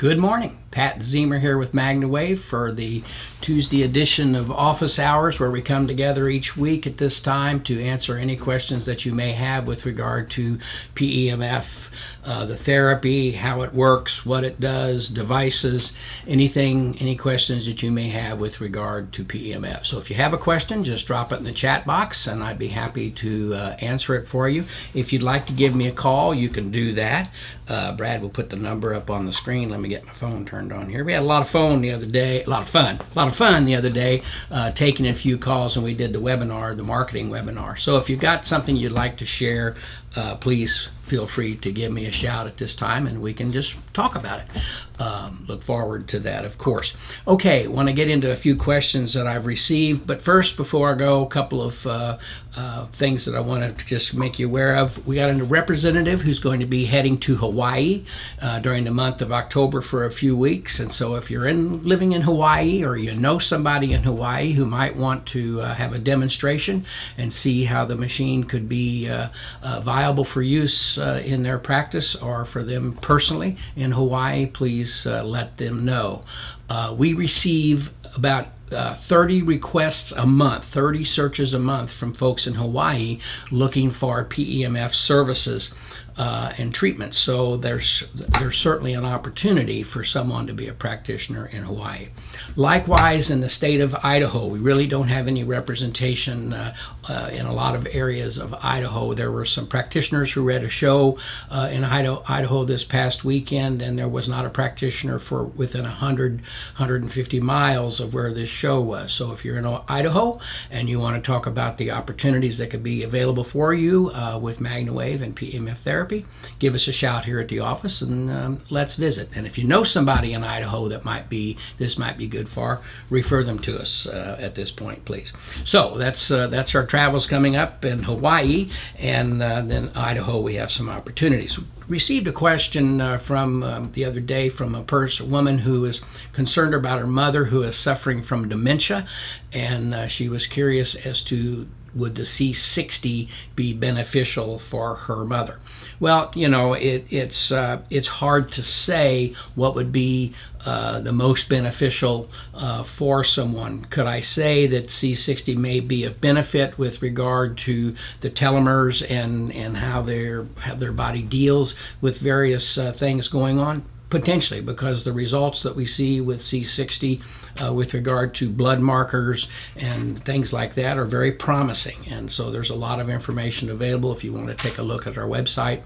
Good morning. Pat Zemer here with MagnaWave for the Tuesday edition of Office Hours, where we come together each week at this time to answer any questions that you may have with regard to PEMF, the therapy, how it works, what it does, devices, any questions that you may have with regard to PEMF. So if you have a question, just drop it in the chat box and I'd be happy to answer it for you. If you'd like to give me a call, you can do that. Brad will put the number up on the screen. Let me get my phone turned on here. We had a lot of fun the other day, taking a few calls, and we did the webinar, the marketing webinar. So if you've got something you'd like to share, please feel free to give me a shout at this time and we can just talk about it. Look forward to that, of course. Okay, want to get into a few questions that I've received, but first, before I go, a couple of things that I want to just make you aware of. We got a representative who's going to be heading to Hawaii during the month of October for a few weeks, and so if you're living in Hawaii or you know somebody in Hawaii who might want to have a demonstration and see how the machine could be viable for use in their practice or for them personally in Hawaii, please let them know. We receive about 30 requests a month, 30 searches a month from folks in Hawaii looking for PEMF services and treatments. So there's certainly an opportunity for someone to be a practitioner in Hawaii. Likewise, in the state of Idaho, we really don't have any representation in a lot of areas of Idaho. There were some practitioners who were at a show in Idaho this past weekend, and there was not a practitioner for within 150 miles of where this show was. So if you're in Idaho and you want to talk about the opportunities that could be available for you with MagnaWave and PEMF therapy, give us a shout here at the office and let's visit. And if you know somebody in Idaho that this might be good for, refer them to us at this point, please. So that's our travels coming up in Hawaii, and then Idaho we have some opportunities. Received a question from the other day from a woman who is concerned about her mother who is suffering from dementia, and she was curious as to would the C60 be beneficial for her mother. Well, you know, it's hard to say what would be the most beneficial for someone. Could I say that C60 may be of benefit with regard to the telomeres and how their body deals with various things going on? Potentially, because the results that we see with C60 with regard to blood markers and things like that are very promising. And so there's a lot of information available if you want to take a look at our website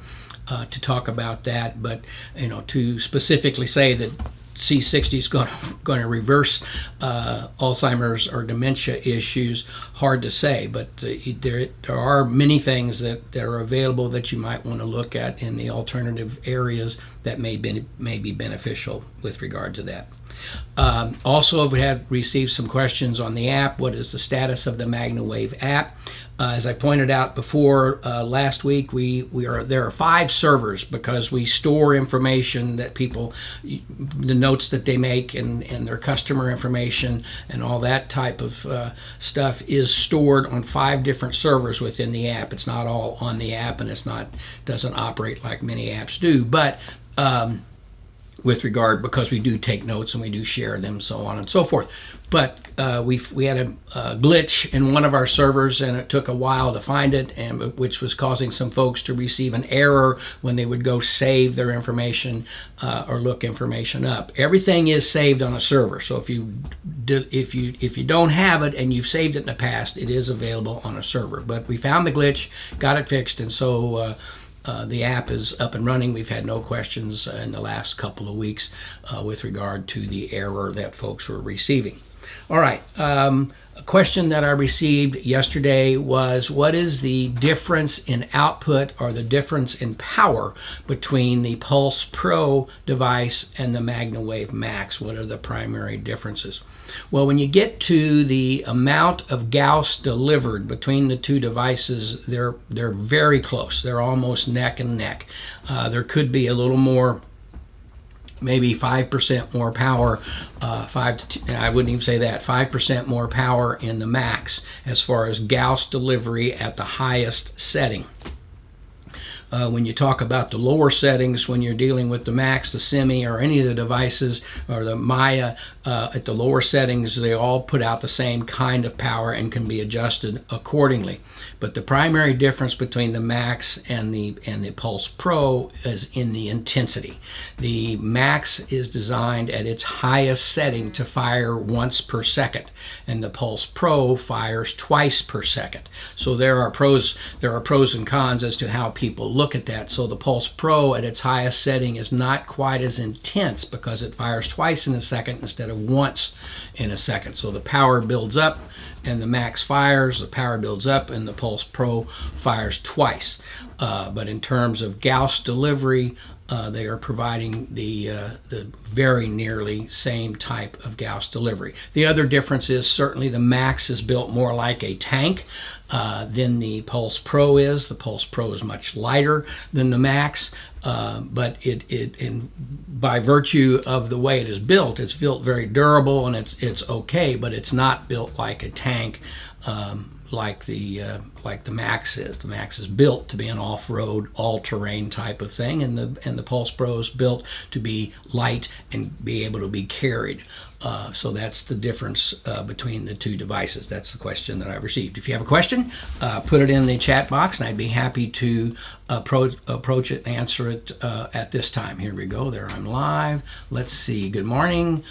to talk about that. But, you know, to specifically say that C60 is going to reverse Alzheimer's or dementia issues, hard to say, but there are many things that are available that you might want to look at in the alternative areas that may be beneficial with regard to that. Also, we have received some questions on the app. What is the status of the MagnaWave app? As I pointed out before last week, there are 5 servers because we store information that people, the notes that they make and their customer information and all that type of stuff is stored on 5 different servers within the app. It's not all on the app, and doesn't operate like many apps do, but with regard, because we do take notes and we do share them, so on and so forth. But we had a glitch in one of our servers, and it took a while to find it, which was causing some folks to receive an error when they would go save their information or look information up. Everything is saved on a server, so if you don't have it and you've saved it in the past, it is available on a server. But we found the glitch, got it fixed, and so the app is up and running. We've had no questions in the last couple of weeks with regard to the error that folks were receiving. All right, a question that I received yesterday was, what is the difference in output or the difference in power between the Pulse Pro device and the MagnaWave Maxx? What are the primary differences? Well, when you get to the amount of Gauss delivered between the two devices, they're very close. They're almost neck and neck. There could be a little more, maybe 5% more power, I wouldn't even say that, 5% more power in the Maxx as far as Gauss delivery at the highest setting. When you talk about the lower settings, when you're dealing with the Maxx, the Semi, or any of the devices, or the Maya, at the lower settings, they all put out the same kind of power and can be adjusted accordingly. But the primary difference between the Maxx and the Pulse Pro is in the intensity. The Maxx is designed at its highest setting to fire once per second, and the Pulse Pro fires twice per second. So there are pros and cons as to how people look at that. So the Pulse Pro at its highest setting is not quite as intense because it fires twice in a second instead of once in a second. So the power builds up and the Maxx fires, the power builds up, and the Pulse Pro fires twice. But in terms of Gauss delivery, they are providing the very nearly same type of Gauss delivery. The other difference is certainly the Maxx is built more like a tank than the Pulse Pro is. The Pulse Pro is much lighter than the Maxx, but by virtue of the way it is built, it's built very durable and it's okay, but it's not built like a tank. Like the Maxx is. The Maxx is built to be an off-road, all-terrain type of thing, and the Pulse Pro is built to be light and be able to be carried. So that's the difference between the two devices. That's the question that I've received. If you have a question, put it in the chat box, and I'd be happy to approach it and answer it at this time. Here we go. There, I'm live. Let's see. Good morning.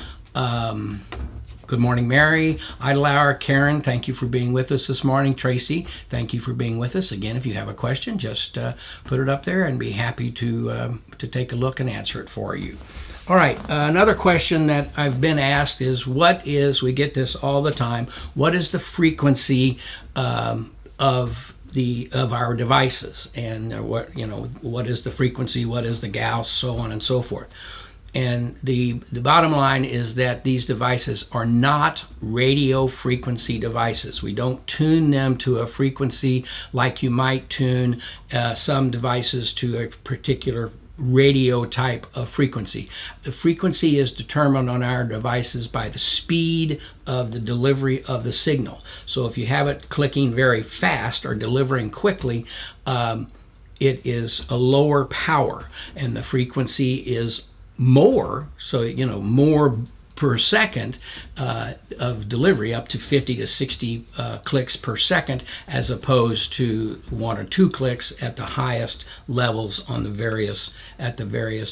Good morning, Mary, Idlehour, Karen, thank you for being with us this morning. Tracy, thank you for being with us. Again, if you have a question, just put it up there and be happy to take a look and answer it for you. All right, another question that I've been asked is, we get this all the time, what is the frequency of our devices? And what is the frequency, what is the Gauss, so on and so forth. And the bottom line is that these devices are not radio frequency devices. We don't tune them to a frequency like you might tune some devices to a particular radio type of frequency. The frequency is determined on our devices by the speed of the delivery of the signal. So if you have it clicking very fast or delivering quickly, it is a lower power, and the frequency is more, so more per second of delivery, up to 50 to 60 clicks per second, as opposed to 1 or 2 clicks at the highest levels on the various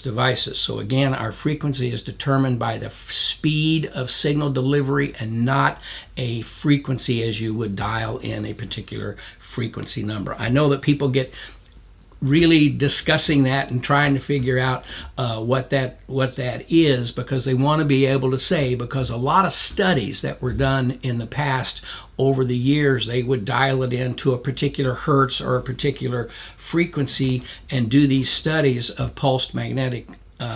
devices. So again, our frequency is determined by the speed of signal delivery and not a frequency as you would dial in a particular frequency number. I know that people get really discussing that and trying to figure out what that is, because they want to be able to say, because a lot of studies that were done in the past over the years, they would dial it into a particular hertz or a particular frequency and do these studies of pulsed magnetic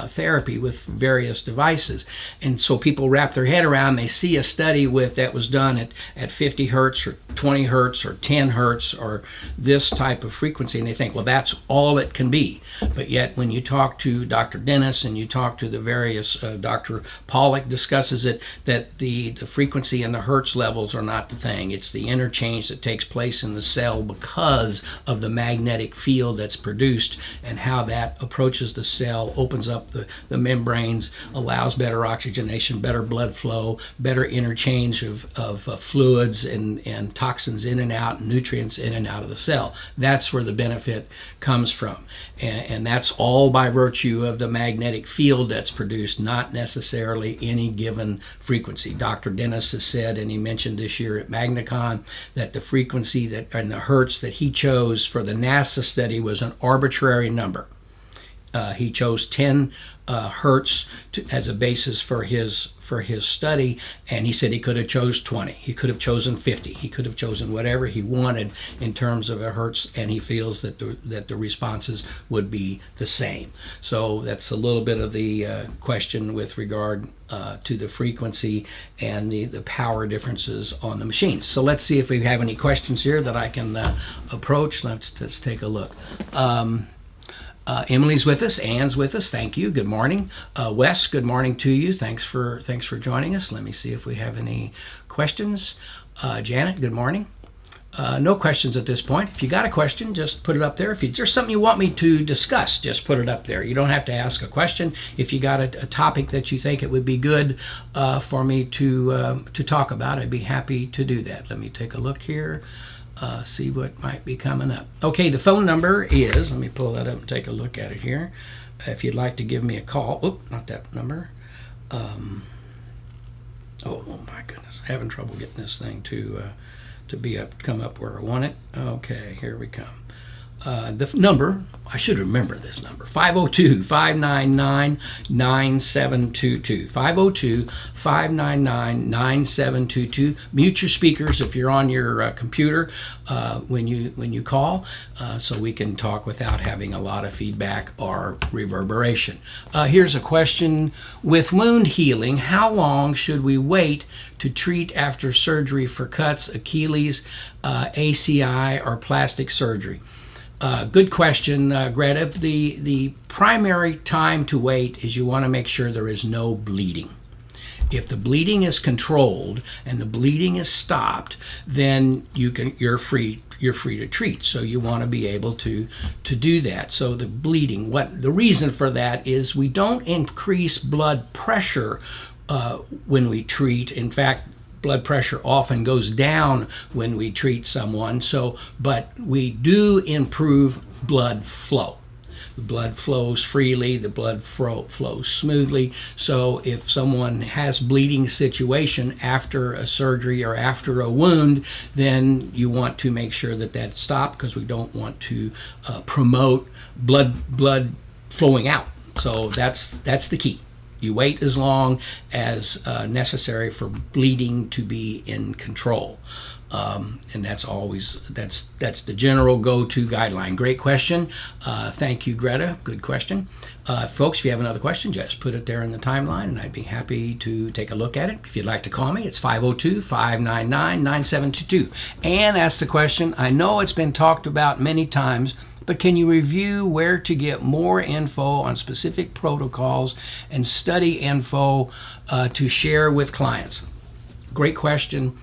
therapy with various devices. And so people wrap their head around, they see a study that was done at 50 hertz or 20 hertz or 10 hertz or this type of frequency, and they think, well, that's all it can be. But yet when you talk to Dr. Dennis and you talk to the various, Dr. Pollack discusses it, that the frequency and the hertz levels are not the thing. It's the interchange that takes place in the cell because of the magnetic field that's produced and how that approaches the cell, opens up the membranes, allows better oxygenation, better blood flow, better interchange of fluids and toxins in and out, and nutrients in and out of the cell. That's where the benefit comes from. And that's all by virtue of the magnetic field that's produced, not necessarily any given frequency. Dr. Dennis has said, and he mentioned this year at MagnaCon, that the frequency and the hertz that he chose for the NASA study was an arbitrary number. He chose 10 hertz as a basis for his study, and he said he could have chose 20, he could have chosen 50, he could have chosen whatever he wanted in terms of a hertz, and he feels that the responses would be the same. So that's a little bit of the question with regard to the frequency and the power differences on the machines. So let's see if we have any questions here that I can approach. Let's take a look. Emily's with us. Ann's with us. Thank you. Good morning. Wes, good morning to you. Thanks for joining us. Let me see if we have any questions. Janet, good morning. No questions at this point. If you got a question, just put it up there. If there's something you want me to discuss, just put it up there. You don't have to ask a question. If you got a topic that you think it would be good for me to talk about, I'd be happy to do that. Let me take a look here, see what might be coming up. Okay, the phone number is, let me pull that up and take a look at it here. If you'd like to give me a call, not that number. Oh my goodness, having trouble getting this thing to come up where I want it. Okay, here we come. The number, I should remember this number, 502-599-9722. 502-599-9722. Mute your speakers if you're on your computer when you call, so we can talk without having a lot of feedback or reverberation. Here's a question. With wound healing, how long should we wait to treat after surgery for cuts, Achilles, ACI, or plastic surgery? Good question, Greta. The primary time to wait is you want to make sure there is no bleeding. If the bleeding is controlled and the bleeding is stopped, then you're free to treat. So you want to be able to do that. So the bleeding, the reason for that is we don't increase blood pressure when we treat. In fact, blood pressure often goes down when we treat someone, but we do improve blood flow. The blood flows freely, the blood flows smoothly. So if someone has bleeding situation after a surgery or after a wound, then you want to make sure that that's stopped, because we don't want to promote blood flowing out. So that's the key. You wait as long as necessary for bleeding to be in control, and that's the general go-to guideline. Great question. Thank you, Greta. Good question. Folks, if you have another question, just put it there in the timeline, and I'd be happy to take a look at it. If you'd like to call me, it's 502-599-9722. Ann asked the question, I know it's been talked about many times, but can you review where to get more info on specific protocols and study info to share with clients? Great question.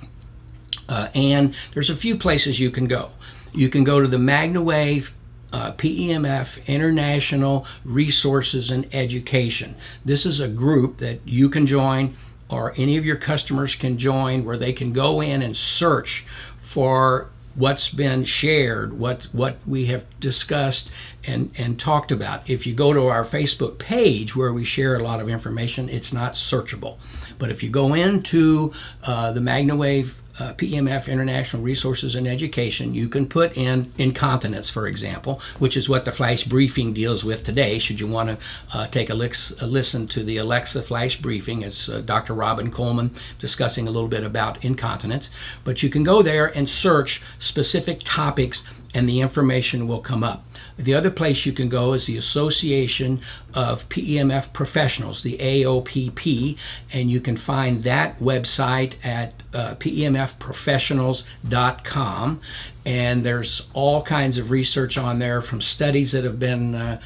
And there's a few places you can go. You can go to the MagnaWave PEMF International Resources and Education. This is a group that you can join, or any of your customers can join, where they can go in and search for what's been shared, what we have discussed and talked about. If you go to our Facebook page where we share a lot of information, it's not searchable. But if you go into the MagnaWave PEMF International Resources and Education, you can put in incontinence, for example, which is what the flash briefing deals with today. Should you want to take a listen to the Alexa flash briefing, it's Dr. Robin Coleman discussing a little bit about incontinence. But you can go there and search specific topics, and the information will come up. The other place you can go is the Association of PEMF Professionals, the AOPP, and you can find that website at PEMFprofessionals.com, and there's all kinds of research on there, from studies that have been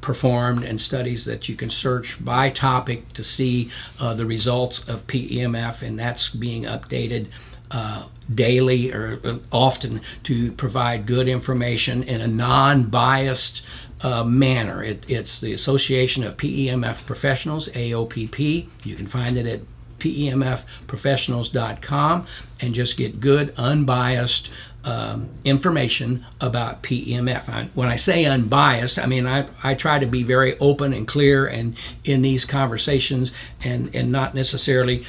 performed and studies that you can search by topic to see the results of PEMF, and that's being updated daily or often to provide good information in a non-biased manner. It's the Association of PEMF Professionals, AOPP. You can find it at PEMFprofessionals.com and just get good, unbiased information about PEMF. When I say unbiased, I mean I try to be very open and clear and in these conversations, and not necessarily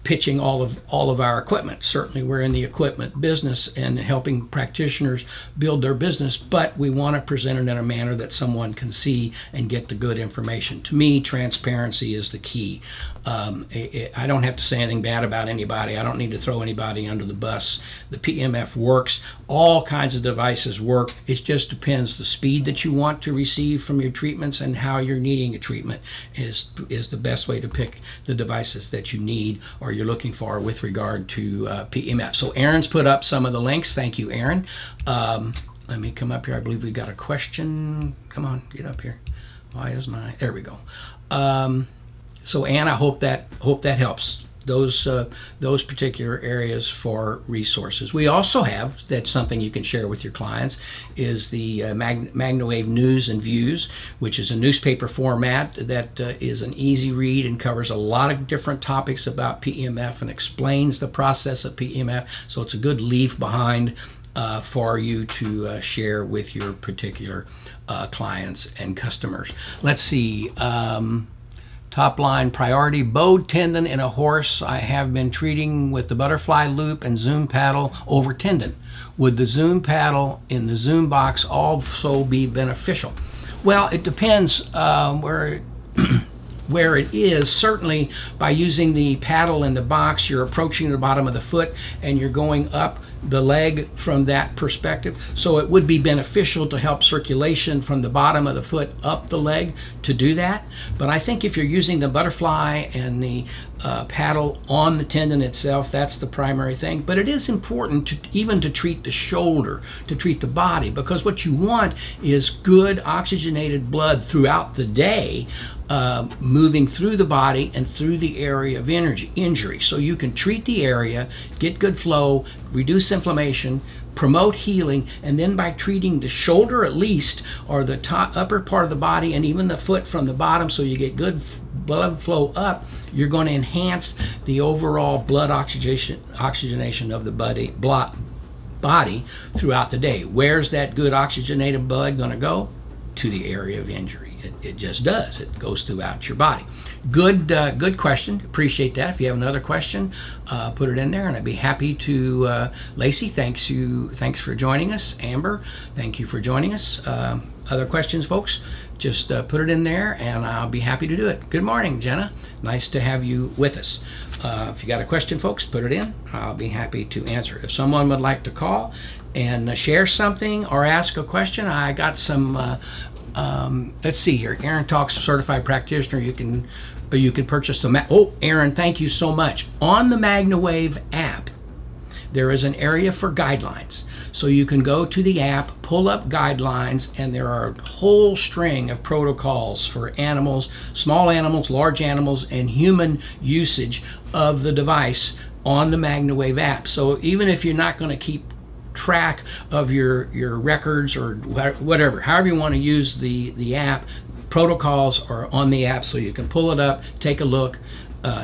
pitching all of our equipment. Certainly we're in the equipment business and helping practitioners build their business, but we want to present it in a manner that someone can see and get the good information. To me, transparency is the key. I don't have to say anything bad about anybody. I don't need to throw anybody under the bus. The PEMF works. All kinds of devices work. It just depends the speed that you want to receive from your treatments and how you're needing a treatment is the best way to pick the devices that you need or you're looking for with regard to PEMF. So Aaron's put up some of the links. Thank you, Aaron. Let me come up here. I believe we got a question. Come on, get up here. Why is there we go. So Ann, I hope that helps. those particular areas for resources. We also have, that's something you can share with your clients, is the MagnaWave News and Views, which is a newspaper format that is an easy read and covers a lot of different topics about PEMF and explains the process of PEMF. So it's a good leave behind for you to share with your particular clients and customers. Let's see. Top line priority, bowed tendon in a horse. I have been treating with the butterfly loop and zoom paddle over tendon. Would the zoom paddle in the zoom box also be beneficial? Well, it depends where it is. Certainly by using the paddle in the box, you're approaching the bottom of the foot and you're going up the leg from that perspective. So it would be beneficial to help circulation from the bottom of the foot up the leg to do that. But I think if you're using the butterfly and the paddle on the tendon itself, that's the primary thing. But it is important to even to treat the shoulder, to treat the body, because what you want is good oxygenated blood throughout the day, moving through the body and through the area of injury. So you can treat the area, get good flow, reduce inflammation, promote healing, and then by treating the shoulder at least, or the upper part of the body, and even the foot from the bottom, so you get good blood flow up, you're going to enhance the overall blood oxygenation of the body throughout the day. Where's that good oxygenated blood going to go? To the area of injury. It just does. It goes throughout your body. Good question. Appreciate that. If you have another question, put it in there, and I'd be happy to. Lacey, thanks for joining us. Amber, thank you for joining us. Other questions, folks? Just put it in there, and I'll be happy to do it. Good morning, Jenna. Nice to have you with us. If you got a question, folks, put it in. I'll be happy to answer it. If someone would like to call and share something or ask a question, I got some. Let's see here. Aaron Talks, certified practitioner. You can purchase the. Oh, Aaron, thank you so much. On the MagnaWave app, there is an area for guidelines. So you can go to the app, pull up guidelines, and there are a whole string of protocols for animals, small animals, large animals, and human usage of the device on the MagnaWave app. So even if you're not going to keep track of your records or whatever, however you want to use the app, protocols are on the app, so you can pull it up, take a look,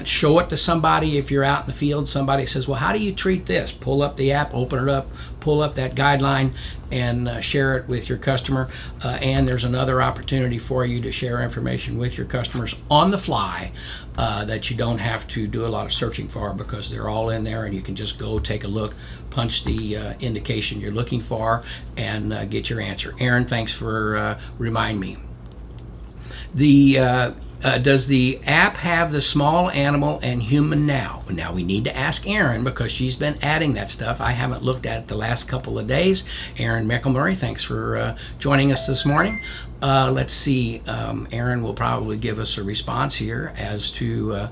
show it to somebody. If you're out in the field, somebody says, well, how do you treat this? Pull up the app, open it up, pull up that guideline, and share it with your customer. And there's another opportunity for you to share information with your customers on the fly that you don't have to do a lot of searching for, because they're all in there, and you can just go take a look, punch the indication you're looking for, and get your answer. Aaron, thanks for reminding me. Does the app have the small animal and human now? Now we need to ask Erin, because she's been adding that stuff. I haven't looked at it the last couple of days. Erin McElmurray, thanks for joining us this morning. Let's see. Erin will probably give us a response here as to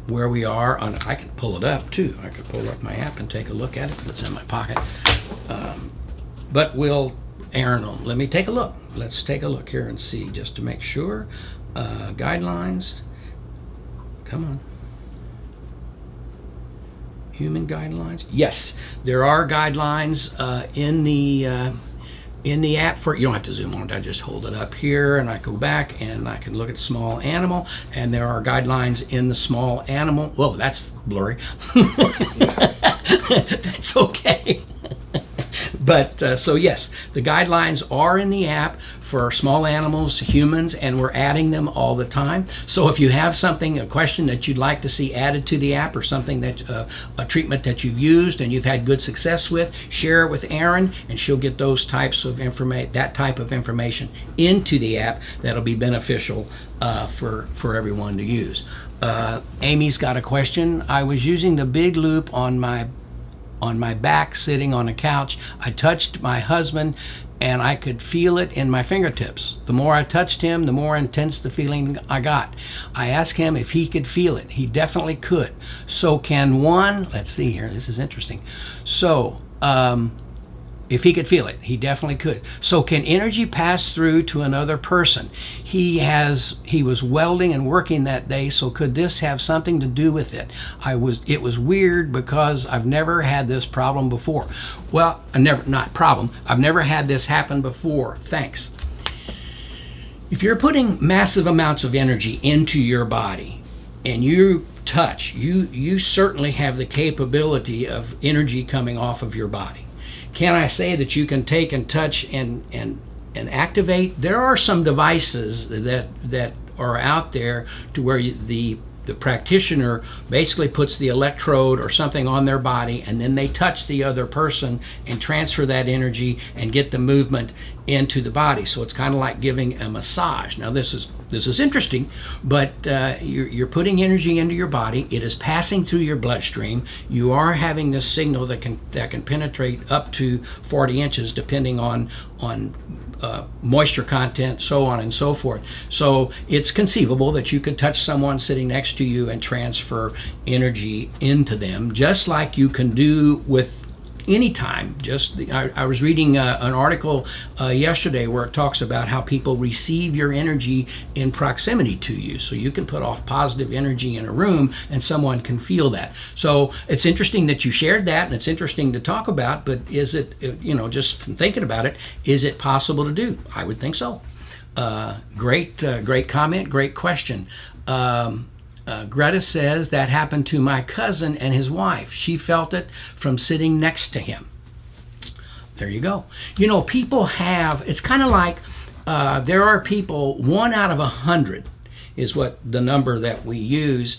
where we are. I can pull it up too. I could pull up my app and take a look at it. It's in my pocket. But Erin, let me take a look. Let's take a look here and see, just to make sure. Guidelines. Come on. Human guidelines. Yes, there are guidelines in the app for. You don't have to zoom on it. I just hold it up here, and I go back, and I can look at small animal, and there are guidelines in the small animal. Whoa, that's blurry. That's okay. But so yes, the guidelines are in the app for small animals, humans, and we're adding them all the time. So if you have something, a question that you'd like to see added to the app, or something that a treatment that you've used and you've had good success with, share it with Erin, and she'll get those types of that type of information into the app that'll be beneficial for everyone to use. Amy's got a question. I was using the big loop on my back sitting on a couch. I touched my husband and I could feel it in my fingertips. The more I touched him, the more intense the feeling I got. I asked him if he could feel it. He definitely could. So can one, let's see here, this is interesting. So If he could feel it, he definitely could. So can energy pass through to another person? He was welding and working that day, so could this have something to do with it? It was weird because I've never had this problem before. Well, I've never had this happen before. Thanks. If you're putting massive amounts of energy into your body and you touch, you certainly have the capability of energy coming off of your body. Can I say that you can take and touch and activate? There are some devices that are out there to where the practitioner basically puts the electrode or something on their body, and then they touch the other person and transfer that energy and get the movement into the body. So it's kind of like giving a massage. Now this is interesting, but you're putting energy into your body. It is passing through your bloodstream. You are having this signal that can penetrate up to 40 inches, depending on moisture content, so on and so forth. So it's conceivable that you could touch someone sitting next to you and transfer energy into them, just like you can do with anytime. I was reading an article yesterday where it talks about how people receive your energy in proximity to you. So you can put off positive energy in a room and someone can feel that. So it's interesting that you shared that, and it's interesting to talk about, but is it, just from thinking about it, is it possible to do? I would think so. Great comment, great question. Greta says that happened to my cousin and his wife. She felt it from sitting next to him. There you go. People have, it's kind of like there are people, 1 out of 100 is what the number that we use,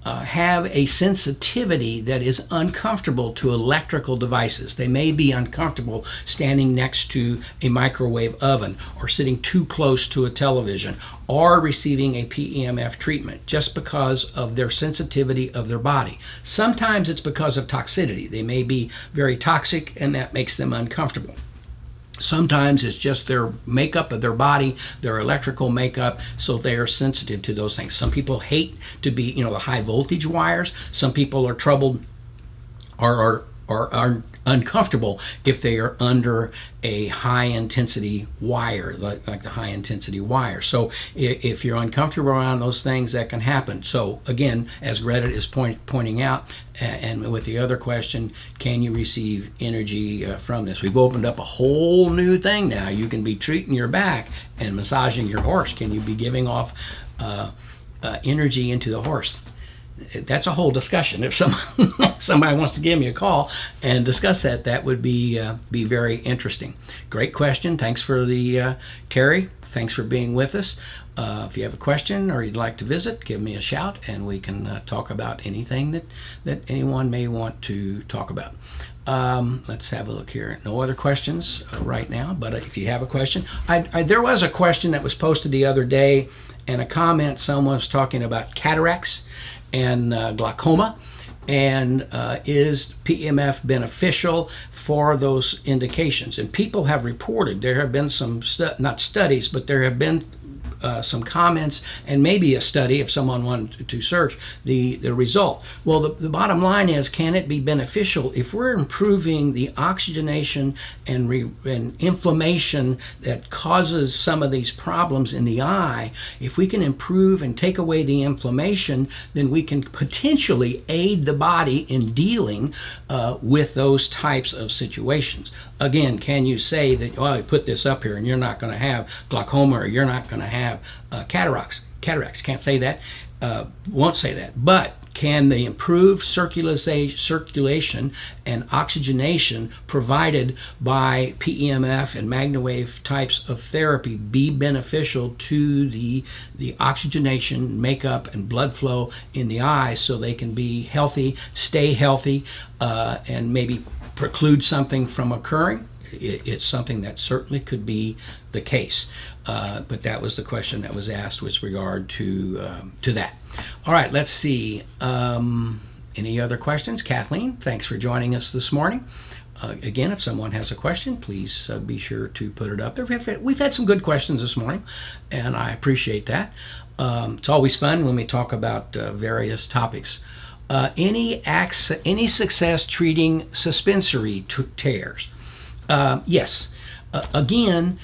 have a sensitivity that is uncomfortable to electrical devices. They may be uncomfortable standing next to a microwave oven, or sitting too close to a television, or receiving a PEMF treatment, just because of their sensitivity of their body. Sometimes it's because of toxicity. They may be very toxic and that makes them uncomfortable. Sometimes it's just their makeup of their body, their electrical makeup, so they are sensitive to those things. Some people hate to be, the high voltage wires. Some people are troubled or are uncomfortable if they are under a high intensity wire, like the high intensity wire. So if you're uncomfortable around those things, that can happen. So again, as Greta is pointing out, and with the other question, can you receive energy from this? We've opened up a whole new thing now. You can be treating your back and massaging your horse. Can you be giving off energy into the horse? That's a whole discussion. If somebody wants to give me a call and discuss that, that would be very interesting. Great question. Thanks for the Terry. Thanks for being with us. If you have a question or you'd like to visit, give me a shout and we can talk about anything that anyone may want to talk about. Let's have a look here. No other questions right now, but if you have a question, there was a question that was posted the other day, and a comment. Someone was talking about cataracts and glaucoma, and is PEMF beneficial for those indications? And people have reported, there have been some not studies, but there have been some comments and maybe a study if someone wanted to search the result. Well, the bottom line is, can it be beneficial if we're improving the oxygenation and inflammation that causes some of these problems in the eye? If we can improve and take away the inflammation, then we can potentially aid the body in dealing with those types of situations. Again, can you say that, well, I put this up here and you're not going to have glaucoma, or you're not going to have cataracts? Can't say that. Won't say that. But can the improved circulation and oxygenation provided by PEMF and MagnaWave types of therapy be beneficial to the oxygenation, makeup, and blood flow in the eye, so they can be healthy, stay healthy, and maybe preclude something from occurring? It's something that certainly could be the case. But that was the question that was asked with regard to that. All right, let's see. Any other questions? Kathleen, thanks for joining us this morning. Again, if someone has a question, please be sure to put it up there. We've had some good questions this morning, and I appreciate that. It's always fun when we talk about various topics. Any success treating suspensory tears? Yes. Again,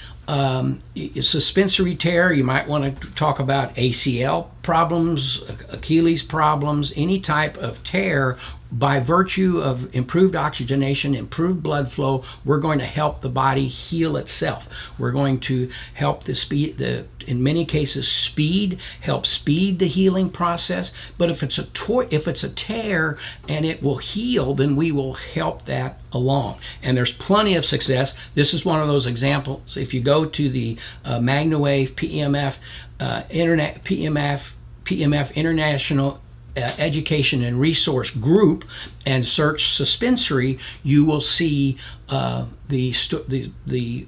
suspensory tear, you might want to talk about ACL problems, Achilles problems, any type of tear. By virtue of improved oxygenation, improved blood flow, we're going to help the body heal itself. We're going to help in many cases, help speed the healing process. But if it's a tear and it will heal, then we will help that along. And there's plenty of success. This is one of those examples. If you go to the MagnaWave PEMF International Education and Resource Group and search suspensory, you will see the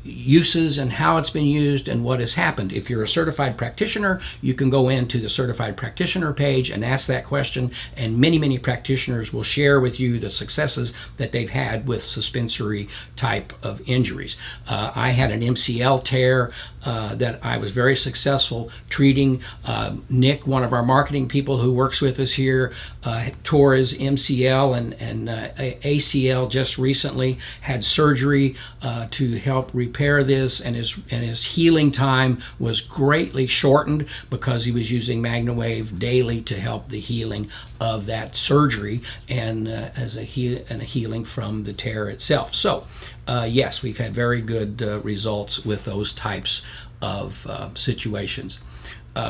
uses and how it's been used and what has happened. If you're a certified practitioner, you can go into the certified practitioner page and ask that question, and many practitioners will share with you the successes that they've had with suspensory type of injuries. I had an MCL tear that I was very successful treating. Nick, one of our marketing people who works with us here, tore his MCL and ACL just recently, had surgery to help repair this, and his healing time was greatly shortened because he was using MagnaWave daily to help the healing of that surgery and as a healing from the tear itself. So yes, we've had very good results with those types of situations.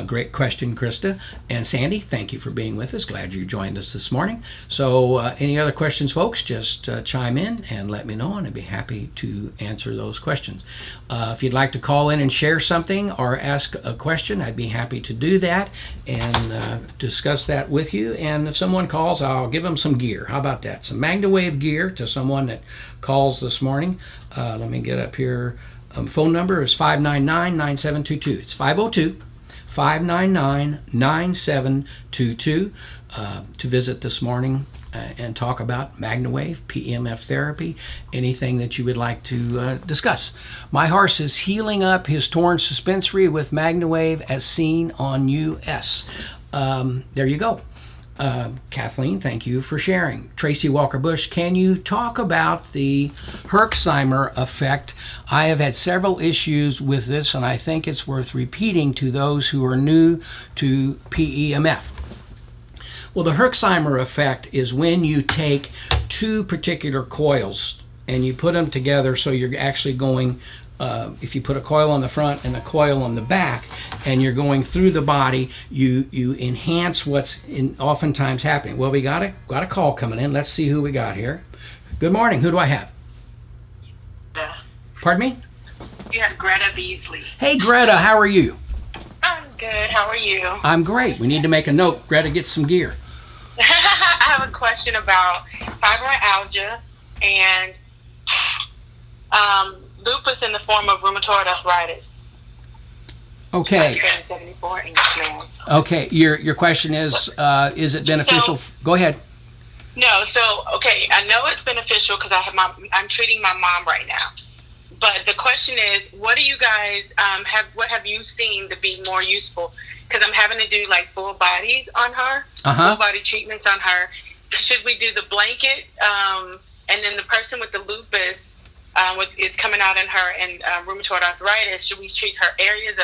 Great question, Krista. And Sandy, thank you for being with us. Glad you joined us this morning. So any other questions, folks, just chime in and let me know, and I'd be happy to answer those questions. If you'd like to call in and share something or ask a question, I'd be happy to do that and discuss that with you. And if someone calls, I'll give them some gear. How about that? Some MagnaWave gear to someone that calls this morning. Let me get up here. Phone number is 599-9722. It's 502-599-9722 to visit this morning and talk about MagnaWave PEMF therapy, anything that you would like to discuss. My horse is healing up his torn suspensory with MagnaWave as seen on US. There you go. Kathleen, thank you for sharing. Tracy Walker-Bush, can you talk about the Herxheimer effect? I have had several issues with this, and I think it's worth repeating to those who are new to PEMF. Well, the Herxheimer effect is when you take two particular coils and you put them together, so you're actually going if you put a coil on the front and a coil on the back and you're going through the body, you enhance what's oftentimes happening. Well, we got a call coming in. Let's see who we got here. Good morning. Who do I have? Pardon me? You have Greta Beasley. Hey, Greta. How are you? I'm good. How are you? I'm great. We need to make a note. Greta, get some gear. I have a question about fibromyalgia and lupus in the form of rheumatoid arthritis. Okay. 74 Okay. Your question is it beneficial? So, go ahead. No. So, okay. I know it's beneficial because I'm treating my mom right now. But the question is, what do you guys what have you seen to be more useful? Because I'm having to do like full bodies on her, full body treatments on her. Should we do the blanket? And then the person with the lupus, it's coming out in her and rheumatoid arthritis, should we treat her areas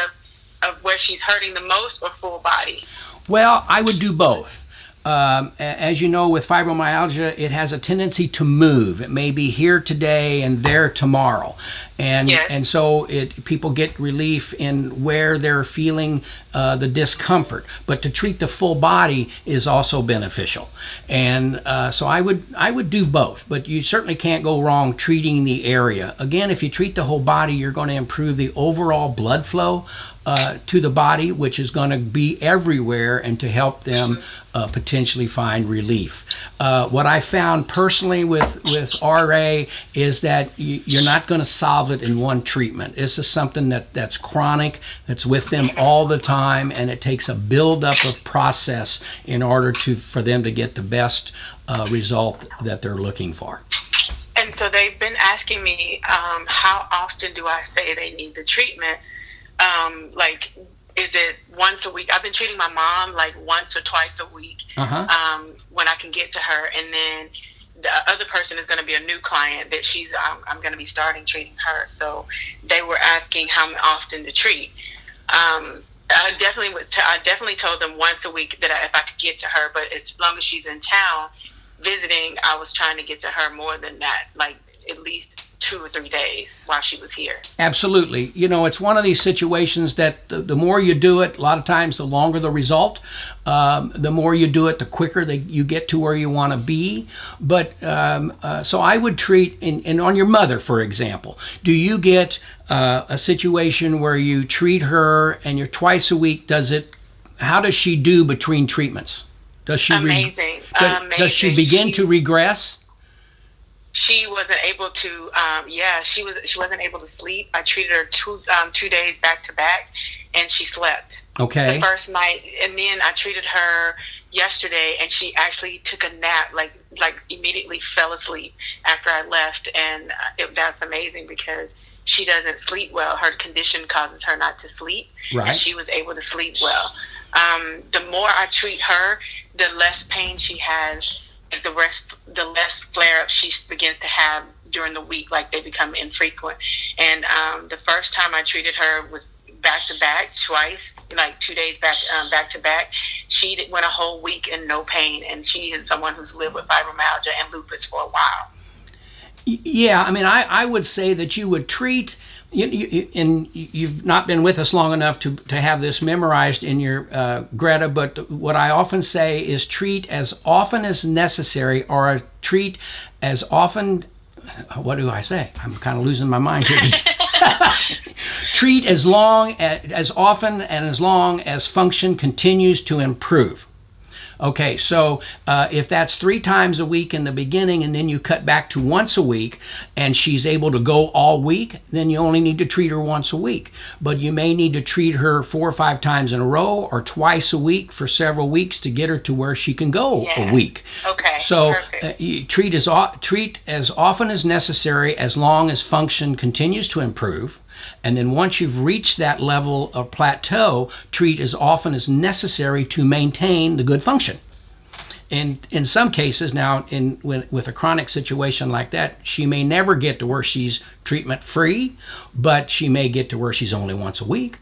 of where she's hurting the most or full body? Well, I would do both. As you know, with fibromyalgia, it has a tendency to move. It may be here today and there tomorrow. And yes. And so people get relief in where they're feeling the discomfort. But to treat the full body is also beneficial. And so I would do both. But you certainly can't go wrong treating the area. Again, if you treat the whole body, you're going to improve the overall blood flow to the body, which is going to be everywhere, and to help them potentially find relief. What I found personally with RA is that you're not going to solve it in one treatment. This is something that's chronic, that's with them all the time, and it takes a buildup of process in order for them to get the best result that they're looking for. And so they've been asking me, how often do I say they need the treatment? Like, is it once a week? I've been treating my mom like once or twice a week when I can get to her, and then the other person is going to be a new client that I'm going to be starting treating her. So they were asking how often to treat. I definitely told them once a week that if I could get to her, but as long as she's in town visiting, I was trying to get to her more than that, like at least 2 or 3 days while she was here. Absolutely. You know, it's one of these situations that the more you do it, a lot of times the longer the result. The more you do it, the quicker you get to where you want to be. But so I would treat, and on your mother, for example, do you get a situation where you treat her and you're twice a week? How does she do between treatments? Does she Amazing. Does she begin to regress? She wasn't able to. She wasn't able to sleep. I treated her 2 days back to back, and she slept. Okay. The first night, and then I treated her yesterday, and she actually took a nap. Like immediately fell asleep after I left, and that's amazing because she doesn't sleep well. Her condition causes her not to sleep, right. And she was able to sleep well. The more I treat her, the less pain she has. The less flare-ups she begins to have during the week, like they become infrequent. And the first time I treated her was back-to-back twice, like 2 days back-to-back. She went a whole week in no pain, and she is someone who's lived with fibromyalgia and lupus for a while. Yeah, I mean, I would say that you would treat, and you've not been with us long enough to have this memorized in your Greta, but what I often say is treat as often as necessary, or treat as often, what do I say? I'm kind of losing my mind here. Treat as often and as long as function continues to improve. Okay, so if that's 3 times a week in the beginning and then you cut back to once a week and she's able to go all week, then you only need to treat her once a week. But you may need to treat her 4 or 5 times in a row or twice a week for several weeks to get her to where she can go a week. Okay, so you treat as often as necessary as long as function continues to improve. And then once you've reached that level of plateau, treat as often as necessary to maintain the good function. And in some cases, now with a chronic situation like that, she may never get to where she's treatment free, but she may get to where she's only once a week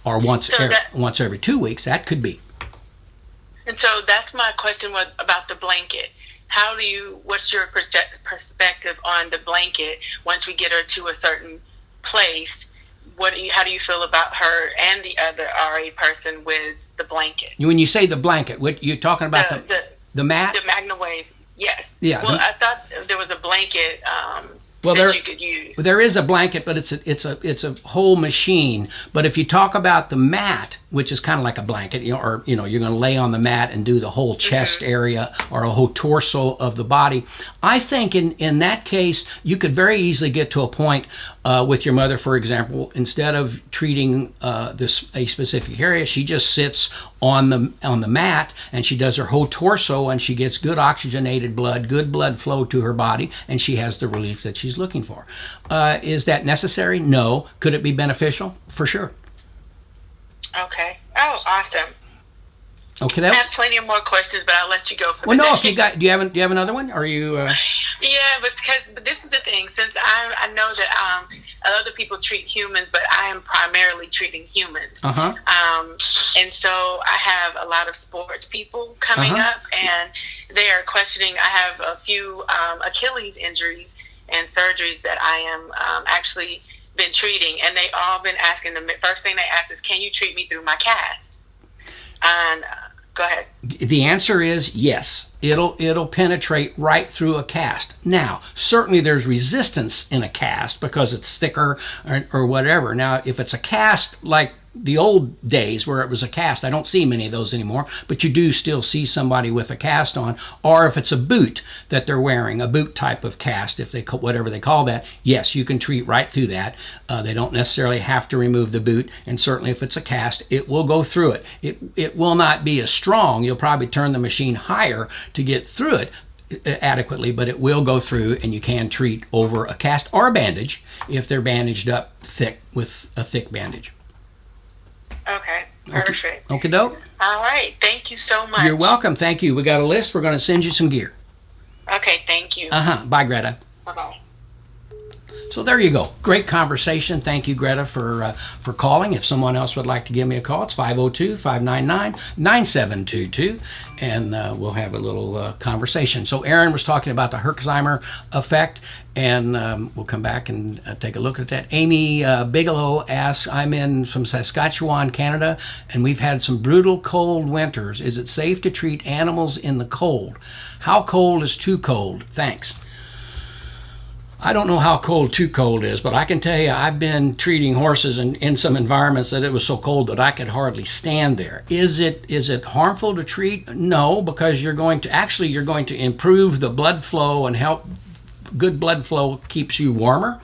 or once every 2 weeks. That could be. And so that's my question about the blanket. What's your perspective on the blanket once we get her to a certain place? How do you feel about her and the other RA person with the blanket? When you say the blanket, what you're talking about, the mat? The MagnaWave, yes. Yeah. Well, I thought there was a blanket that you could use. There is a blanket, but it's a whole machine. But if you talk about the mat, which is kind of like a blanket, you're going to lay on the mat and do the whole chest area or a whole torso of the body. I think in that case, you could very easily get to a point with your mother, for example, instead of treating a specific area, she just sits on the mat and she does her whole torso and she gets good oxygenated blood, good blood flow to her body, and she has the relief that she's looking for. Is that necessary? No. Could it be beneficial? For sure. Okay. Oh, awesome. Okay. I have plenty of more questions, but I'll let you go for do you have another one? Are you? Yeah, but this is the thing. Since I know that other people treat humans, but I am primarily treating humans. And so I have a lot of sports people coming up, and they are questioning. I have a few Achilles injuries and surgeries that I am actually been treating, and they all been asking. The first thing they ask is, "Can you treat me through my cast?" And go ahead. The answer is yes. It'll penetrate right through a cast. Now, certainly there's resistance in a cast because it's thicker or whatever. Now, if it's a cast like the old days where it was a cast, I don't see many of those anymore, but you do still see somebody with a cast on. Or if it's a boot that they're wearing, a boot type of cast, whatever they call that, yes, you can treat right through that. They don't necessarily have to remove the boot, and certainly if it's a cast, it will go through it. It will not be as strong. You'll probably turn the machine higher to get through it adequately, but it will go through, and you can treat over a cast or a bandage if they're bandaged up thick with a thick bandage. Okay, perfect. Okay, doke. All right, thank you so much. You're welcome. Thank you. We got a list. We're going to send you some gear. Okay, thank you. Bye, Greta. Bye-bye. So there you go. Great conversation. Thank you, Greta, for calling. If someone else would like to give me a call, it's 502-599-9722, and we'll have a little conversation. So Aaron was talking about the Herxheimer effect, and we'll come back and take a look at that. Amy Bigelow asks, I'm in from Saskatchewan, Canada, and we've had some brutal cold winters. Is it safe to treat animals in the cold? How cold is too cold? Thanks. I don't know how cold too cold is, but I can tell you I've been treating horses in some environments that it was so cold that I could hardly stand there. Is it harmful to treat? No, because you're going to improve the blood flow and help. Good blood flow keeps you warmer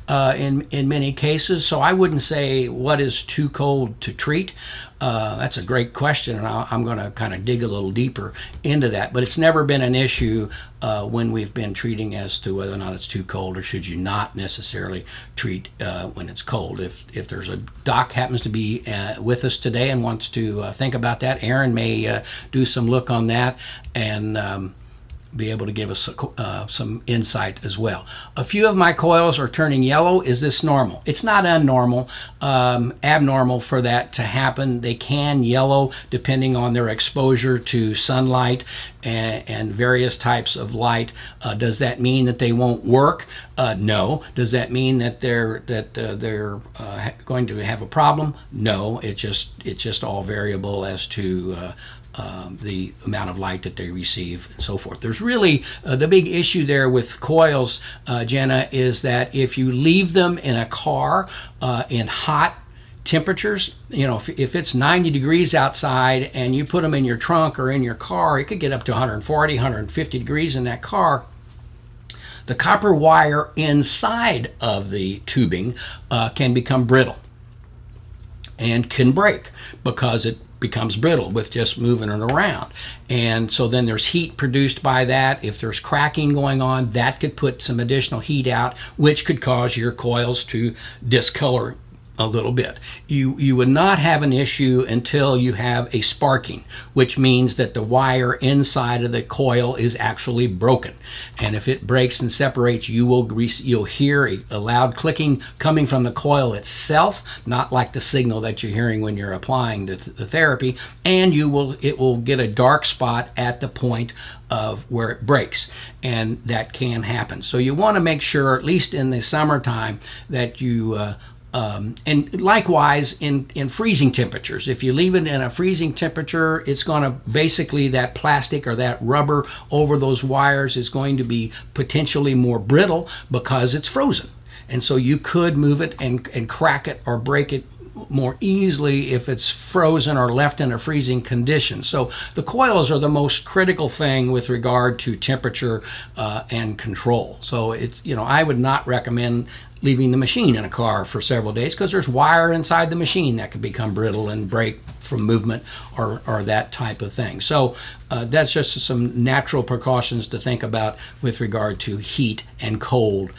in many cases. So I wouldn't say what is too cold to treat. That's a great question, and I'm going to kind of dig a little deeper into that. But it's never been an issue when we've been treating as to whether or not it's too cold, or should you not necessarily treat when it's cold. If there's a doc happens to be with us today and wants to think about that, Aaron may do some look on that and be able to give us some insight as well. A few of my coils are turning yellow. Is this normal? It's not abnormal for that to happen. They can yellow depending on their exposure to sunlight and various types of light. Does that mean that they won't work? No. Does that mean that they're going to have a problem? No. It's just all variable as to the amount of light that they receive and so forth. There's really the big issue there with coils, Jenna, is that if you leave them in a car in hot temperatures, if it's 90 degrees outside and you put them in your trunk or in your car, it could get up to 140, 150 degrees in that car. The copper wire inside of the tubing can become brittle and can break because it becomes brittle with just moving it around. And so then there's heat produced by that. If there's cracking going on, that could put some additional heat out, which could cause your coils to discolor a little bit. You would not have an issue until you have a sparking, which means that the wire inside of the coil is actually broken. And if it breaks and separates, you'll hear a loud clicking coming from the coil itself, not like the signal that you're hearing when you're applying the therapy, and it will get a dark spot at the point of where it breaks, and that can happen. So you want to make sure, at least in the summertime, that you and likewise in freezing temperatures. If you leave it in a freezing temperature, it's going to basically, that plastic or that rubber over those wires is going to be potentially more brittle because it's frozen. And so you could move it and crack it or break it more easily if it's frozen or left in a freezing condition. So the coils are the most critical thing with regard to temperature and control. So I would not recommend leaving the machine in a car for several days because there's wire inside the machine that could become brittle and break from movement or that type of thing. So that's just some natural precautions to think about with regard to heat and cold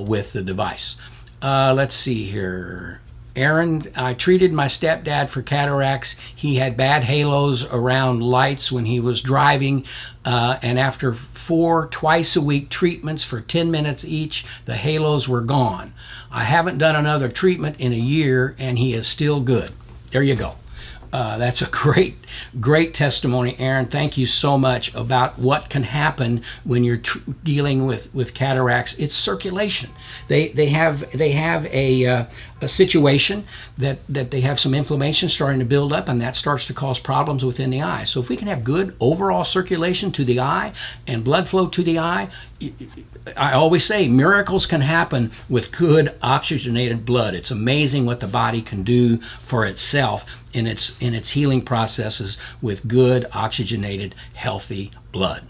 with the device. Let's see here. Aaron, I treated my stepdad for cataracts. He had bad halos around lights when he was driving, and after 4 twice-a-week treatments for 10 minutes each, the halos were gone. I haven't done another treatment in a year, and he is still good. There you go. That's a great testimony, Aaron. Thank you so much about what can happen when you're dealing with cataracts. It's circulation. They have a situation that they have some inflammation starting to build up, and that starts to cause problems within the eye. So if we can have good overall circulation to the eye and blood flow to the eye, I always say miracles can happen with good oxygenated blood. It's amazing what the body can do for itself in its healing processes with good oxygenated, healthy blood.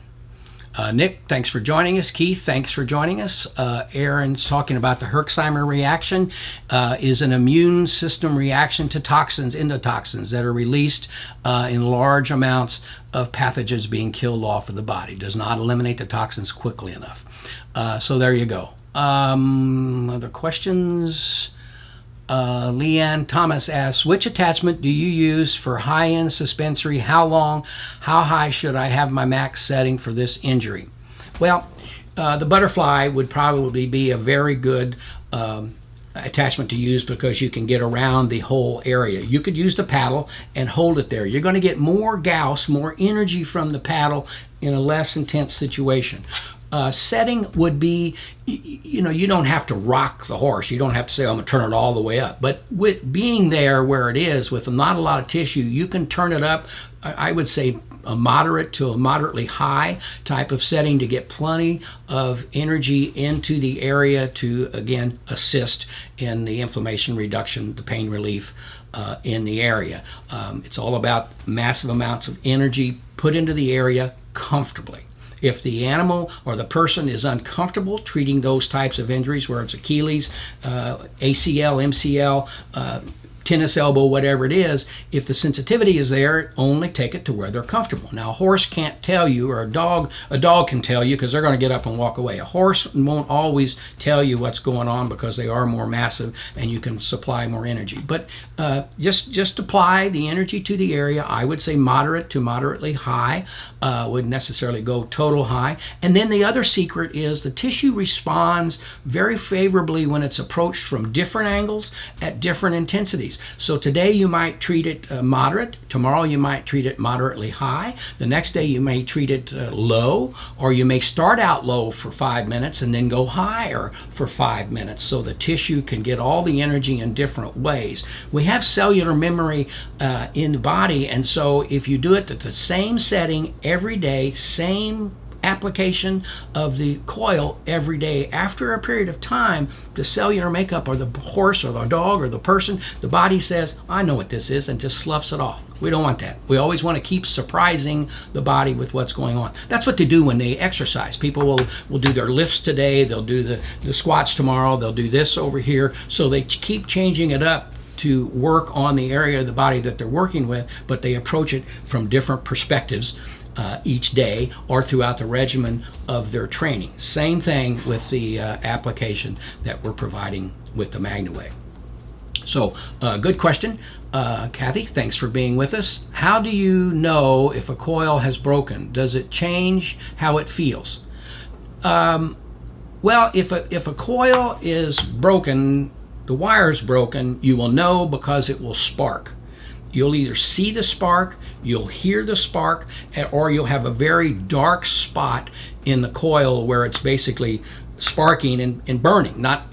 Nick, thanks for joining us. Keith, thanks for joining us. Aaron's talking about the Herxheimer reaction is an immune system reaction to toxins, endotoxins that are released in large amounts of pathogens being killed off of the body. Does not eliminate the toxins quickly enough. So there you go. Other questions? Leanne Thomas asks, which attachment do you use for high-end suspensory? How long? How high should I have my max setting for this injury? Well, the butterfly would probably be a very good attachment to use because you can get around the whole area. You could use the paddle and hold it there. You're going to get more Gauss, more energy from the paddle in a less intense situation. Setting would be, you don't have to rock the horse. You don't have to say, I'm going to turn it all the way up. But with being there where it is, with not a lot of tissue, you can turn it up, I would say, a moderate to a moderately high type of setting to get plenty of energy into the area to, again, assist in the inflammation reduction, the pain relief in the area. It's all about massive amounts of energy put into the area comfortably. If the animal or the person is uncomfortable treating those types of injuries, where it's Achilles, ACL, MCL, tennis elbow, whatever it is, if the sensitivity is there, only take it to where they're comfortable. Now, a horse can't tell you, or a dog can tell you because they're going to get up and walk away. A horse won't always tell you what's going on because they are more massive and you can supply more energy. But just apply the energy to the area. I would say moderate to moderately high. Wouldn't necessarily go total high. And then the other secret is the tissue responds very favorably when it's approached from different angles at different intensities. So today you might treat it moderate, tomorrow you might treat it moderately high, the next day you may treat it low, or you may start out low for 5 minutes and then go higher for 5 minutes so the tissue can get all the energy in different ways. We have cellular memory in the body, and so if you do it at the same setting every day, same application of the coil every day, after a period of time, the cellular makeup, or the horse or the dog or the person, the body says, I know what this is, and just sloughs it off. We don't want that. We always want to keep surprising the body with what's going on. That's what they do when they exercise. People will do their lifts today, they'll do the squats tomorrow, they'll do this over here, so they keep changing it up to work on the area of the body that they're working with, but they approach it from different perspectives each day or throughout the regimen of their training. Same thing with the application that we're providing with the MagnaWave. So, good question. Kathy, thanks for being with us. How do you know if a coil has broken? Does it change how it feels? Well, if a coil is broken, the wire's broken, you will know because it will spark. You'll either see the spark, you'll hear the spark, or you'll have a very dark spot in the coil where it's basically sparking and burning. Not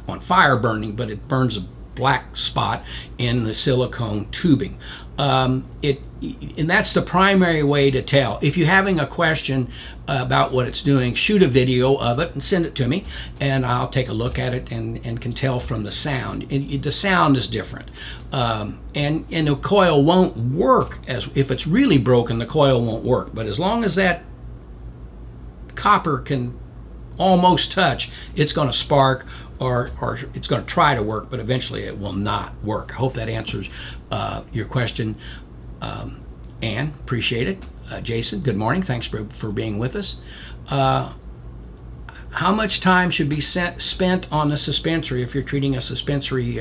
on fire burning, but it burns a black spot in the silicone tubing. And that's the primary way to tell. If you're having a question about what it's doing, shoot a video of it and send it to me, and I'll take a look at it and can tell from the sound. The sound is different. And the coil won't work, as if it's really broken, the coil won't work. But as long as that copper can almost touch, it's going to spark, or it's going to try to work, but eventually it will not work. I hope that answers your question. Ann, appreciate it. Jason, good morning. Thanks for being with us. How much time should be spent on the suspensory if you're treating a suspensory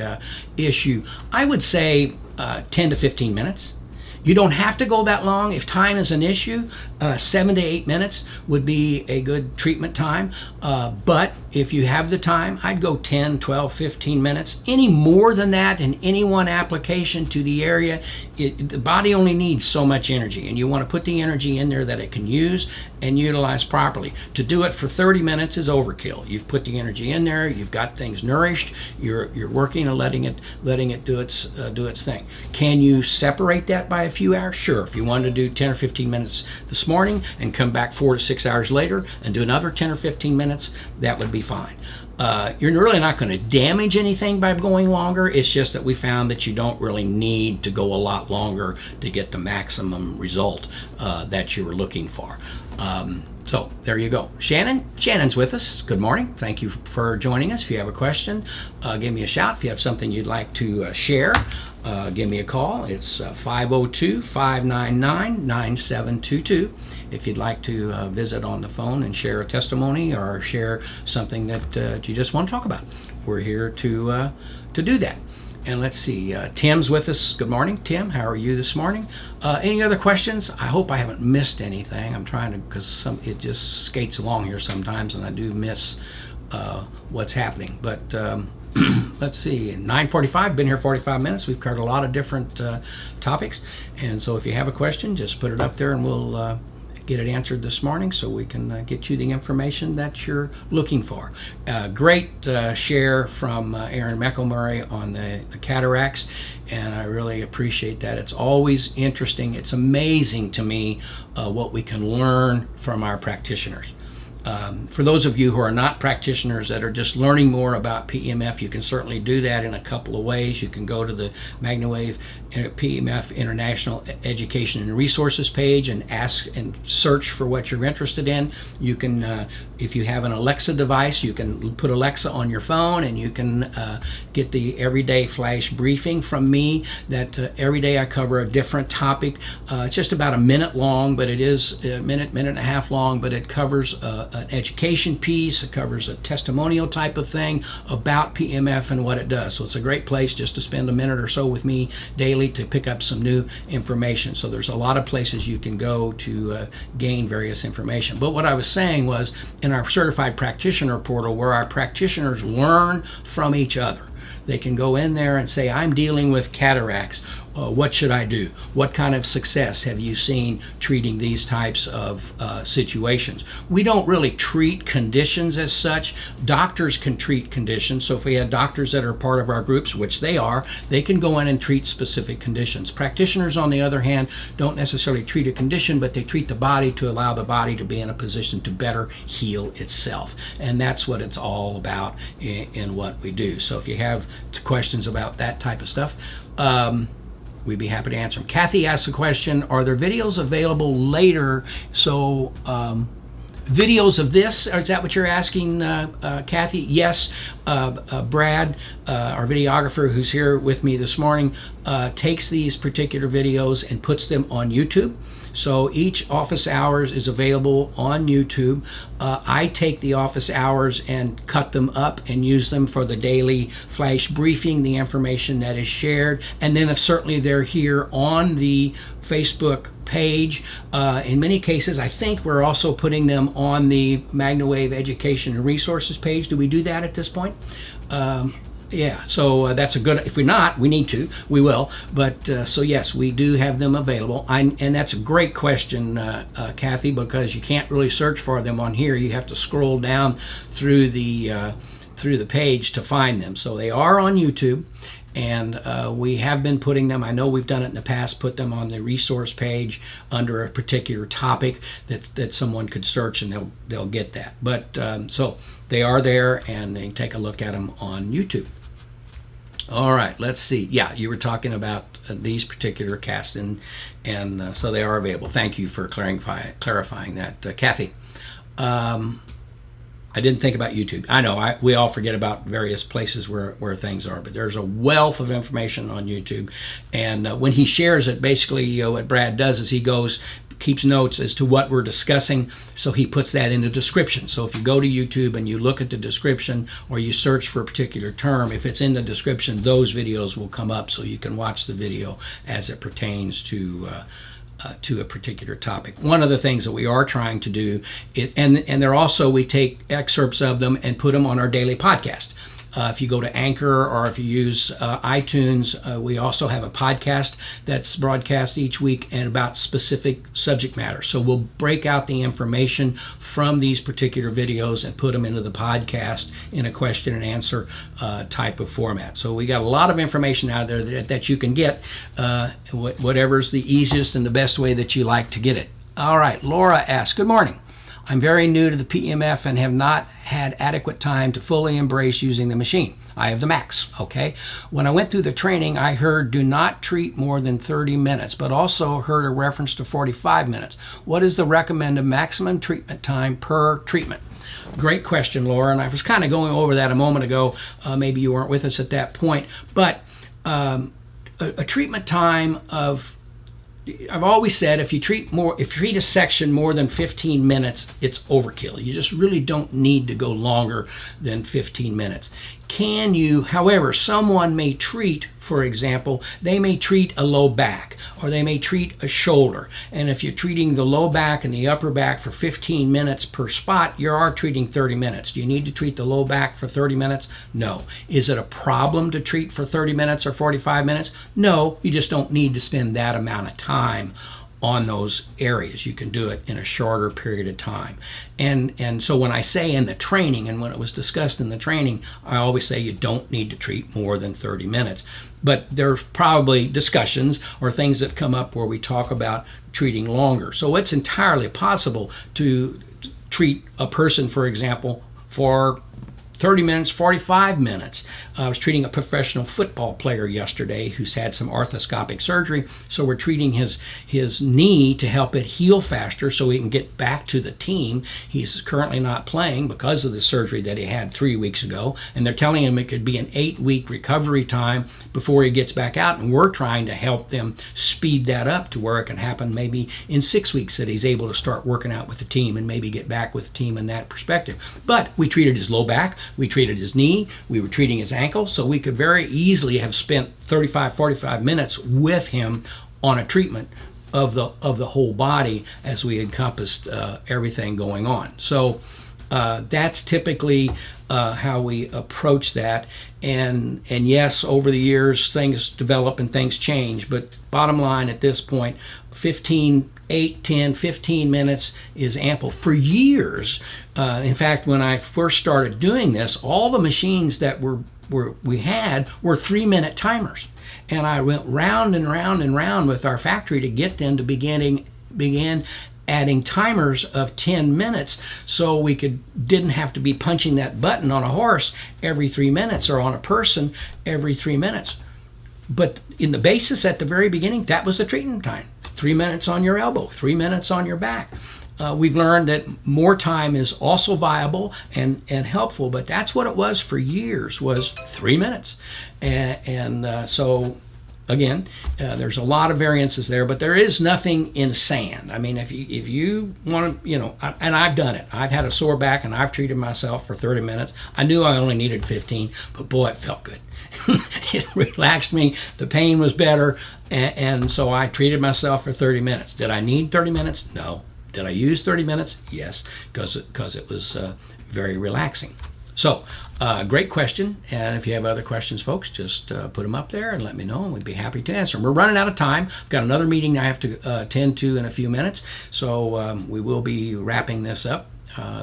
issue? I would say 10 to 15 minutes. You don't have to go that long. If time is an issue, 7 to 8 minutes would be a good treatment time. But if you have the time, I'd go 10, 12, 15 minutes. Any more than that in any one application to the area, the body only needs so much energy, and you want to put the energy in there that it can use and utilize properly. To do it for 30 minutes is overkill. You've put the energy in there, you've got things nourished, you're working and letting it do its thing. Can you separate that by a few hours? Sure. If you wanted to do 10 or 15 minutes this morning and come back 4 to 6 hours later and do another 10 or 15 minutes, that would be fine. You're really not going to damage anything by going longer. It's just that we found that you don't really need to go a lot longer to get the maximum result that you were looking for. So there you go. Shannon's with us. Good morning. Thank you for joining us. If you have a question, give me a shout. If you have something you'd like to share, give me a call. It's 502-599-9722. If you'd like to visit on the phone and share a testimony or share something that you just want to talk about, we're here to do that. And let's see, Tim's with us. Good morning, Tim. How are you this morning? Any other questions? I hope I haven't missed anything. I'm trying to, because it just skates along here sometimes, and I do miss what's happening. But let's see, 9:45. Been here 45 minutes. We've covered a lot of different topics, and so if you have a question, just put it up there, and we'll get it answered this morning so we can get you the information that you're looking for. Great share from Aaron McElmurray on the cataracts, and I really appreciate that. It's always interesting. It's amazing to me what we can learn from our practitioners. For those of you who are not practitioners that are just learning more about PEMF, you can certainly do that in a couple of ways. You can go to the MagnaWave PEMF International Education and Resources page and ask and search for what you're interested in. You can, if you have an Alexa device, you can put Alexa on your phone, and you can get the everyday flash briefing from me. That every day I cover a different topic. It's just about a minute long, but it is a minute and a half long, but it covers an education piece. It covers a testimonial type of thing about PEMF and what it does. So it's a great place just to spend a minute or so with me daily to pick up some new information. So there's a lot of places you can go to gain various information. But what I was saying was, in our certified practitioner portal, where our practitioners learn from each other, they can go in there and say, I'm dealing with cataracts. What should I do? What kind of success have you seen treating these types of situations? We don't really treat conditions as such. Doctors can treat conditions. So if we had doctors that are part of our groups, which they are, they can go in and treat specific conditions. Practitioners, on the other hand, don't necessarily treat a condition, but they treat the body to allow the body to be in a position to better heal itself. And that's what it's all about in what we do. So if you have questions about that type of stuff, we'd be happy to answer them. Kathy asked a question, are there videos available later? So videos of this, is that what you're asking, Kathy? Yes. Brad, our videographer who's here with me this morning, takes these particular videos and puts them on YouTube. So each office hours is available on YouTube. I take the office hours and cut them up and use them for the daily flash briefing, the information that is shared. And then if certainly they're here on the Facebook page. In many cases, I think we're also putting them on the MagnaWave Education and Resources page. Do we do that at this point? Yeah, so that's a good, if we're not, we need to, we will. But so yes, we do have them available. And that's a great question, Kathy, because you can't really search for them on here. You have to scroll down through the page to find them. So they are on YouTube. And we have been putting them, I know we've done it in the past, put them on the resource page under a particular topic that someone could search, and they'll get that. But so they are there, and they can take a look at them on YouTube. All right, let's see. Yeah, you were talking about these particular casts, and so they are available. Thank you for clarifying that, Kathy. I didn't think about YouTube. I know we all forget about various places where things are, but there's a wealth of information on YouTube. And when he shares it, basically what Brad does is he keeps notes as to what we're discussing, so he puts that in the description. So if you go to YouTube and you look at the description, or you search for a particular term, if it's in the description, those videos will come up so you can watch the video as it pertains to a particular topic. One of the things that we are trying to do is, and they're also, we take excerpts of them and put them on our daily podcast. If you go to Anchor, or if you use iTunes, we also have a podcast that's broadcast each week and about specific subject matter. So we'll break out the information from these particular videos and put them into the podcast in a question and answer type of format. So we got a lot of information out there that you can get, whatever's the easiest and the best way that you like to get it. All right, Laura asks, good morning. I'm very new to the PEMF and have not had adequate time to fully embrace using the machine. I have the Maxx, okay? When I went through the training, I heard do not treat more than 30 minutes, but also heard a reference to 45 minutes. What is the recommended maximum treatment time per treatment? Great question, Laura, and I was kind of going over that a moment ago. Maybe you weren't with us at that point, but a treatment time of, I've always said, if you treat a section more than 15 minutes, it's overkill. You just really don't need to go longer than 15 minutes. Can you, however, someone may treat, for example, they may treat a low back or they may treat a shoulder. And if you're treating the low back and the upper back for 15 minutes per spot, you are treating 30 minutes. Do you need to treat the low back for 30 minutes? No. Is it a problem to treat for 30 minutes or 45 minutes? No, you just don't need to spend that amount of time on those areas. You can do it in a shorter period of time. And so when I say in the training, and when it was discussed in the training, I always say you don't need to treat more than 30 minutes. But there's probably discussions or things that come up where we talk about treating longer. So it's entirely possible to treat a person, for example, for 30 minutes, 45 minutes. I was treating a professional football player yesterday who's had some arthroscopic surgery. So we're treating his knee to help it heal faster so he can get back to the team. He's currently not playing because of the surgery that he had 3 weeks ago. And they're telling him it could be an 8-week recovery time before he gets back out. And we're trying to help them speed that up to where it can happen maybe in 6 weeks, that he's able to start working out with the team and maybe get back with the team in that perspective. But we treated his low back. We treated his knee, we were treating his ankle, so we could very easily have spent 35, 45 minutes with him on a treatment of the whole body as we encompassed everything going on. So that's typically how we approach that. And yes, over the years, things develop and things change, but bottom line at this point, 8, 10, 15 minutes is ample. For years, in fact, when I first started doing this, all the machines that we had were 3-minute timers. And I went round and round and round with our factory to get them to begin adding timers of 10 minutes so we didn't have to be punching that button on a horse every 3 minutes or on a person every 3 minutes. But in the basis at the very beginning, that was the treatment time. 3 minutes on your elbow, 3 minutes on your back. We've learned that more time is also viable and helpful, but that's what it was for years, was 3 minutes. So again, there's a lot of variances there, but there is nothing in sand. I mean, if you want to, and I've done it. I've had a sore back and I've treated myself for 30 minutes. I knew I only needed 15, but boy, it felt good. It relaxed me. The pain was better, and so I treated myself for 30 minutes. Did I need 30 minutes? No. Did I use 30 minutes? Yes, because it was very relaxing. So, great question, and if you have other questions, folks, just put them up there and let me know, and we'd be happy to answer them. We're running out of time. I've got another meeting I have to attend to in a few minutes, so we will be wrapping this up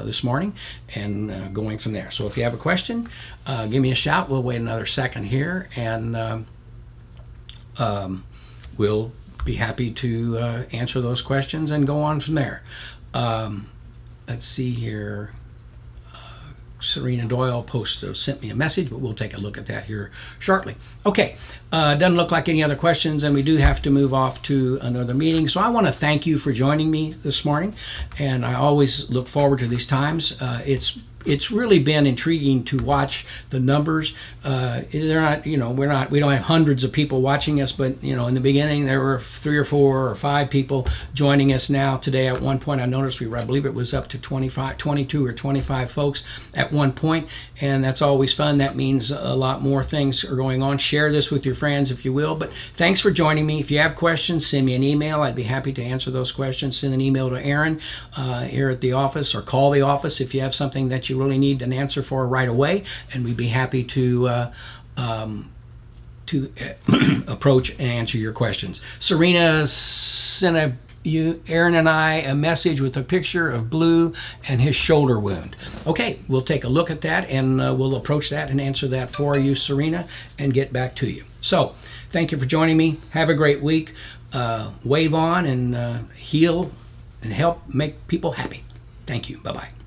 this morning and going from there. So if you have a question, give me a shout. We'll wait another second here, and we'll be happy to answer those questions and go on from there. Let's see here. Serena Doyle sent me a message, but we'll take a look at that here shortly. Okay, doesn't look like any other questions, and we do have to move off to another meeting. So I want to thank you for joining me this morning, and I always look forward to these times. It's really been intriguing to watch the numbers. They're not, we don't have hundreds of people watching us, but in the beginning there were 3 or 4 or 5 people joining us now. Today at one point I noticed I believe it was up to 22 or 25 folks at one point, and that's always fun. That means a lot more things are going on. Share this with your friends if you will. But thanks for joining me. If you have questions, send me an email. I'd be happy to answer those questions. Send an email to Aaron here at the office, or call the office if you have something that you really need an answer for right away, and we'd be happy to approach and answer your questions. Serena sent Aaron and I a message with a picture of Blue and his shoulder wound. Okay, we'll take a look at that, and we'll approach that and answer that for you, Serena, and get back to you. So thank you for joining me. Have a great week. Wave on and heal and help make people happy. Thank you. Bye-bye.